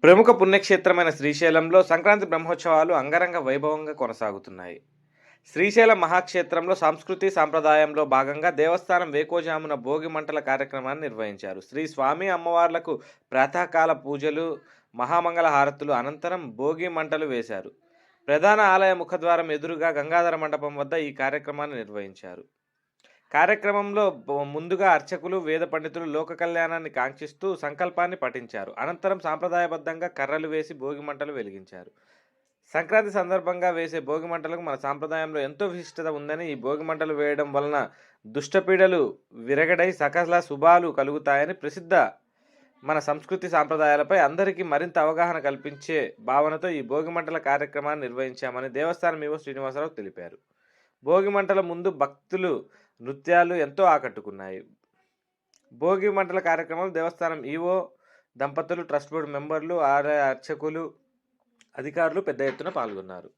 ప్రముఖ పుణ్యక్షేత్రమైన శ్రీశైలంలో సంక్రాంతి బ్రహ్మోత్సవాలు అంగరంగ వైభవంగా కొనసాగుతున్నాయి. శ్రీశైలం మహాక్షేత్రంలో సంస్కృతి సాంప్రదాయంలో భాగంగా దేవస్థానం వేకోజామున భోగి మంటల కార్యక్రమాన్ని నిర్వహించారు. శ్రీ స్వామి అమ్మవార్లకు ప్రాతకాల పూజలు, మహామంగళ హారతులు అనంతరం భోగి మంటలు వేశారు. ప్రధాన ఆలయ ముఖద్వారం ఎదురుగా గంగాధర మండపం వద్ద ఈ కార్యక్రమాన్ని నిర్వహించారు. కార్యక్రమంలో ముందుగా అర్చకులు, వేద పండితులు లోక కళ్యాణాన్ని కాంక్షిస్తూ సంకల్పాన్ని పఠించారు. అనంతరం సాంప్రదాయబద్ధంగా కర్రలు వేసి భోగి మంటలు వెలిగించారు. సంక్రాంతి సందర్భంగా వేసే భోగి మంటలకు మన సాంప్రదాయంలో ఎంతో విశిష్టత ఉందని, ఈ భోగి మంటలు వేయడం వలన దుష్టపీడలు విరగడై సకల శుభాలు కలుగుతాయని ప్రసిద్ధ. మన సంస్కృతి సాంప్రదాయాలపై అందరికీ మరింత అవగాహన కల్పించే భావనతో ఈ భోగి మంటల కార్యక్రమాన్ని నిర్వహించామని దేవస్థానం ఈవో శ్రీనివాసరావు తెలిపారు. భోగి మంటల ముందు భక్తులు నృత్యాలు ఎంతో ఆకట్టుకున్నాయి. భోగి మంటల కార్యక్రమం దేవస్థానం ఈవో దంపతులు, ట్రస్ట్ బోర్డు మెంబర్లు, ఆలయ అర్చకులు, అధికారులు పెద్ద ఎత్తున పాల్గొన్నారు.